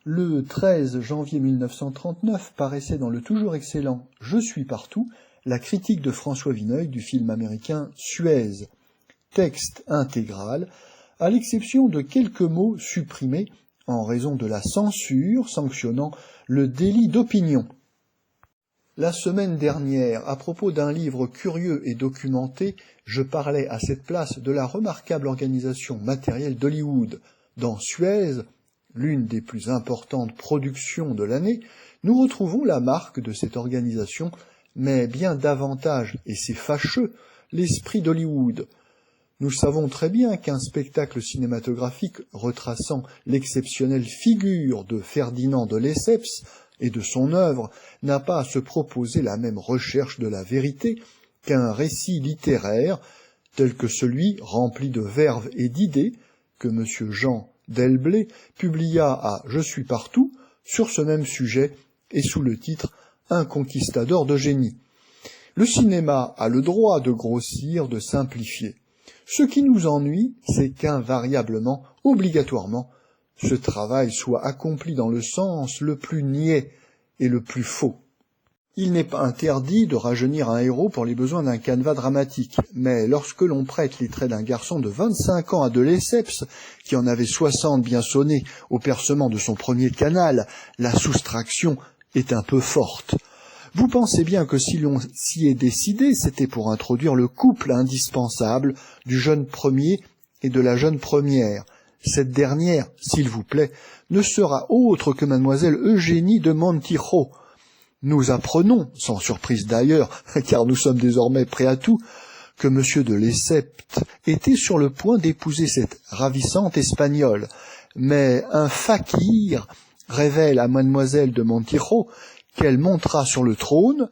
Le 13 janvier 1939 paraissait dans le toujours excellent « Je suis partout » la critique de François Vineuil du film américain Suez. Texte intégral, à l'exception de quelques mots supprimés en raison de la censure sanctionnant le délit d'opinion. La semaine dernière, à propos d'un livre curieux et documenté, je parlais à cette place de la remarquable organisation matérielle d'Hollywood. Dans Suez, l'une des plus importantes productions de l'année, nous retrouvons la marque de cette organisation, mais bien davantage, et c'est fâcheux, l'esprit d'Hollywood. Nous savons très bien qu'un spectacle cinématographique retraçant l'exceptionnelle figure de Ferdinand de Lesseps et de son œuvre n'a pas à se proposer la même recherche de la vérité qu'un récit littéraire tel que celui rempli de verve et d'idées que M. Jean Delblé publia à Je suis partout sur ce même sujet et sous le titre Un conquistador de génie. Le cinéma a le droit de grossir, de simplifier. Ce qui nous ennuie, c'est qu'invariablement, obligatoirement, ce travail soit accompli dans le sens le plus niais et le plus faux. Il n'est pas interdit de rajeunir un héros pour les besoins d'un canevas dramatique, mais lorsque l'on prête les traits d'un garçon de 25 ans à de Lesseps, qui en avait 60 bien sonnés au percement de son premier canal, la soustraction est un peu forte. Vous pensez bien que si l'on s'y est décidé, c'était pour introduire le couple indispensable du jeune premier et de la jeune première. Cette dernière, s'il vous plaît, ne sera autre que mademoiselle Eugénie de Montijo. Nous apprenons, sans surprise d'ailleurs, car nous sommes désormais prêts à tout, que M. de Lesseps était sur le point d'épouser cette ravissante Espagnole. Mais un fakir révèle à mademoiselle de Montijo qu'elle montera sur le trône.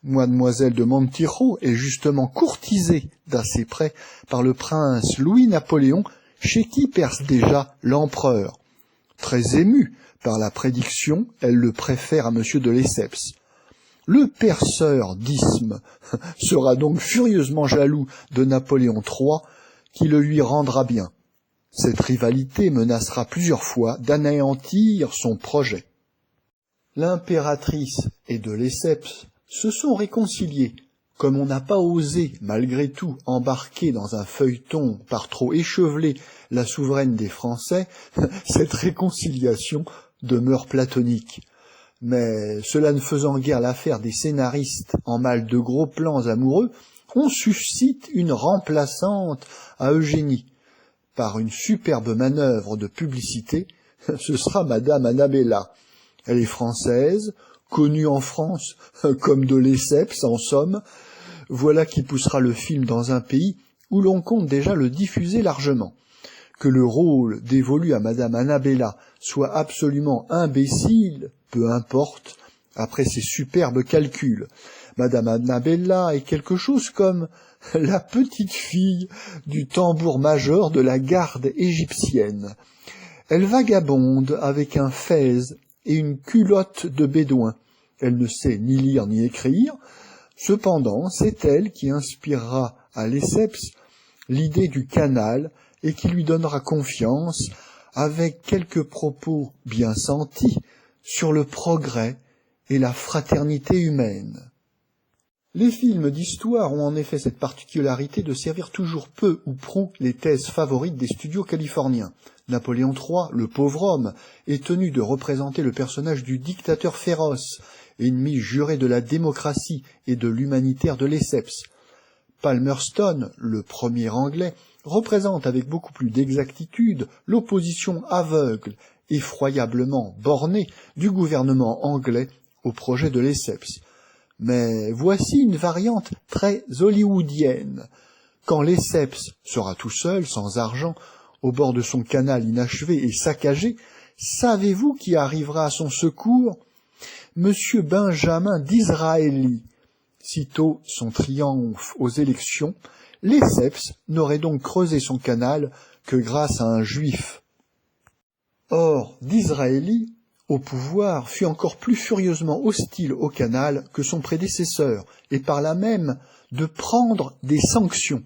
Mademoiselle de Montijo est justement courtisée d'assez près par le prince Louis-Napoléon, chez qui perce déjà l'empereur. Très émue par la prédiction, elle le préfère à M. de Lesseps. Le perceur d'isthme sera donc furieusement jaloux de Napoléon III, qui le lui rendra bien. Cette rivalité menacera plusieurs fois d'anéantir son projet. L'impératrice et de Lesseps se sont réconciliés, comme on n'a pas osé, malgré tout, embarquer dans un feuilleton par trop échevelé la souveraine des Français, cette réconciliation demeure platonique. Mais cela ne faisant guère l'affaire des scénaristes en mal de gros plans amoureux, on suscite une remplaçante à Eugénie. Par une superbe manœuvre de publicité, ce sera Madame Annabella. Elle est française, connue en France comme de Lesseps en somme. Voilà qui poussera le film dans un pays où l'on compte déjà le diffuser largement. Que le rôle dévolu à Madame Annabella soit absolument imbécile, peu importe, après ces superbes calculs. Madame Annabella est quelque chose comme la petite fille du tambour-major de la garde égyptienne. Elle vagabonde avec un fez et une culotte de bédouin. Elle ne sait ni lire ni écrire. Cependant, c'est elle qui inspirera à Lesseps l'idée du canal et qui lui donnera confiance avec quelques propos bien sentis sur le progrès et la fraternité humaine. Les films d'histoire ont en effet cette particularité de servir toujours peu ou prou les thèses favorites des studios californiens. Napoléon III, le pauvre homme, est tenu de représenter le personnage du dictateur féroce, ennemi juré de la démocratie et de l'humanitaire de Lesseps. Palmerston, le premier anglais, représente avec beaucoup plus d'exactitude l'opposition aveugle, effroyablement bornée, du gouvernement anglais au projet de Lesseps. Mais voici une variante très hollywoodienne. Quand Lesseps sera tout seul, sans argent, au bord de son canal inachevé et saccagé, savez-vous qui arrivera à son secours? Monsieur Benjamin Disraeli. Sitôt son triomphe aux élections, Lesseps n'aurait donc creusé son canal que grâce à un juif. Or, Disraeli, au pouvoir, fut encore plus furieusement hostile au canal que son prédécesseur, et par là même de prendre des sanctions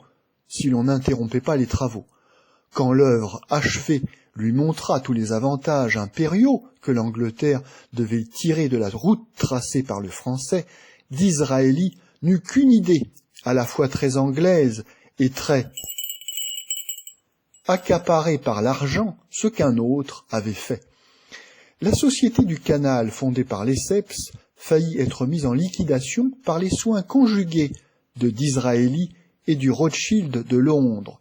si l'on n'interrompait pas les travaux. Quand l'œuvre achevée lui montra tous les avantages impériaux que l'Angleterre devait tirer de la route tracée par le Français, Disraeli n'eut qu'une idée, à la fois très anglaise et très accaparée par l'argent, ce qu'un autre avait fait. La Société du Canal, fondée par Lesseps, faillit être mise en liquidation par les soins conjugués de Disraeli et du Rothschild de Londres.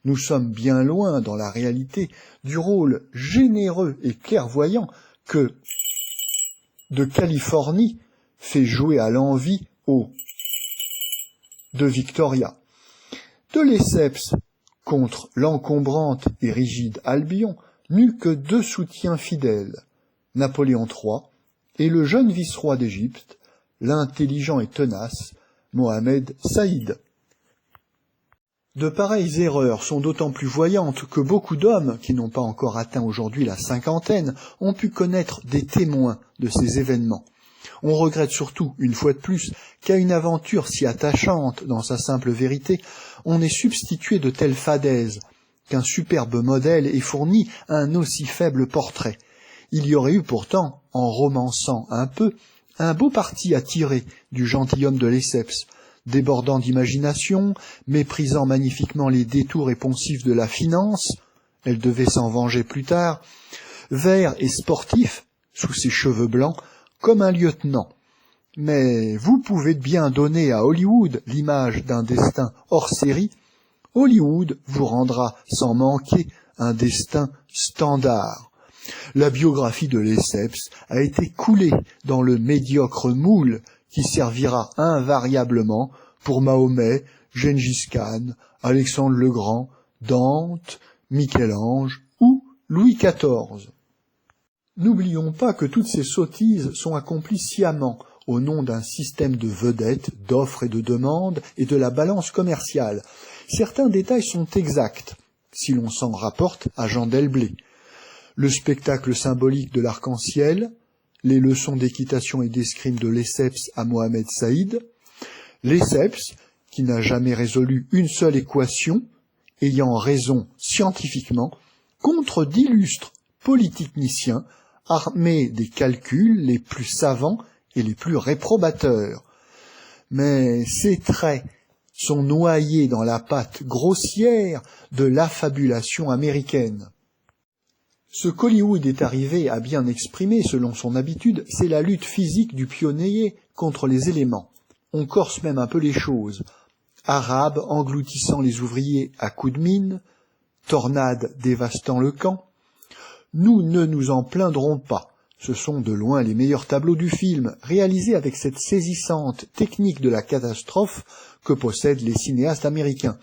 Nous sommes bien loin, dans la réalité, du rôle généreux et clairvoyant que de Californie fait jouer à l'envi de Victoria. De Lesseps contre l'encombrante et rigide Albion n'eut que deux soutiens fidèles, Napoléon III et le jeune vice-roi d'Égypte, l'intelligent et tenace Mohamed Saïd. De pareilles erreurs sont d'autant plus voyantes que beaucoup d'hommes, qui n'ont pas encore atteint aujourd'hui la cinquantaine, ont pu connaître des témoins de ces événements. On regrette surtout, une fois de plus, qu'à une aventure si attachante dans sa simple vérité, on ait substitué de telles fadaises, qu'un superbe modèle ait fourni un aussi faible portrait. Il y aurait eu pourtant, en romançant un peu, un beau parti à tirer du gentilhomme de Lesseps, débordant d'imagination, méprisant magnifiquement les détours et poncifs de la finance, elle devait s'en venger plus tard, vert et sportif, sous ses cheveux blancs, comme un lieutenant. Mais vous pouvez bien donner à Hollywood l'image d'un destin hors série, Hollywood vous rendra sans manquer un destin standard. La biographie de Lesseps a été coulée dans le médiocre moule qui servira invariablement pour Mahomet, Gengis Khan, Alexandre le Grand, Dante, Michel-Ange ou Louis XIV. N'oublions pas que toutes ces sottises sont accomplies sciemment au nom d'un système de vedettes, d'offres et de demandes et de la balance commerciale. Certains détails sont exacts, si l'on s'en rapporte à Jean Delblé. Le spectacle symbolique de l'arc-en-ciel, les leçons d'équitation et d'escrime de Lesseps à Mohamed Saïd, Lesseps, qui n'a jamais résolu une seule équation, ayant raison scientifiquement, contre d'illustres polytechniciens armés des calculs les plus savants et les plus réprobateurs. Mais ces traits sont noyés dans la pâte grossière de l'affabulation américaine. Ce qu'Hollywood est arrivé à bien exprimer selon son habitude, c'est la lutte physique du pionnier contre les éléments. On corse même un peu les choses. Arabes engloutissant les ouvriers à coups de mine, tornades dévastant le camp. Nous ne nous en plaindrons pas. Ce sont de loin les meilleurs tableaux du film, réalisés avec cette saisissante technique de la catastrophe que possèdent les cinéastes américains.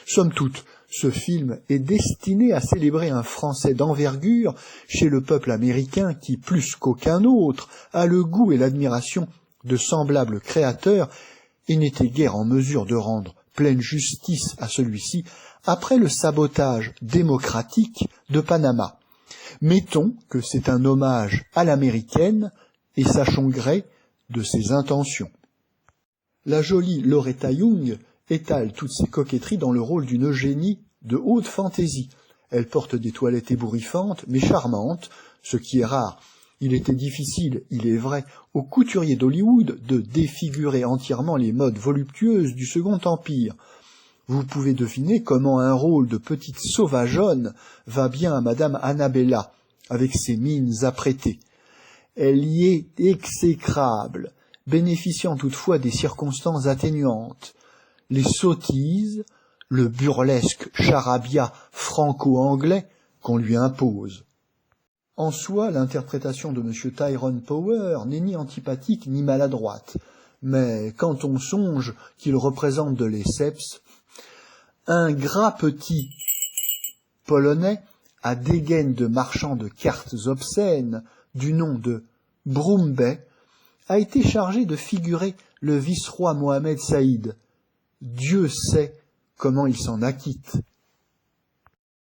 Somme toute, ce film est destiné à célébrer un Français d'envergure chez le peuple américain qui, plus qu'aucun autre, a le goût et l'admiration de semblables créateurs et n'était guère en mesure de rendre pleine justice à celui-ci après le sabotage démocratique de Panama. Mettons que c'est un hommage à l'américaine et sachons gré de ses intentions. La jolie Loretta Young étale toutes ses coquetteries dans le rôle d'une Eugénie de haute fantaisie. Elle porte des toilettes ébouriffantes, mais charmantes, ce qui est rare. Il était difficile, il est vrai, aux couturiers d'Hollywood de défigurer entièrement les modes voluptueuses du Second Empire. Vous pouvez deviner comment un rôle de petite sauvageonne va bien à Madame Annabella, avec ses mines apprêtées. Elle y est exécrable, bénéficiant toutefois des circonstances atténuantes. Les sottises, le burlesque charabia franco-anglais qu'on lui impose. En soi, l'interprétation de M. Tyrone Power n'est ni antipathique ni maladroite, mais quand on songe qu'il représente de Lesseps, un gras petit Polonais à dégaine de marchand de cartes obscènes du nom de Brumbey a été chargé de figurer le vice-roi Mohamed Saïd. Dieu sait comment il s'en acquitte.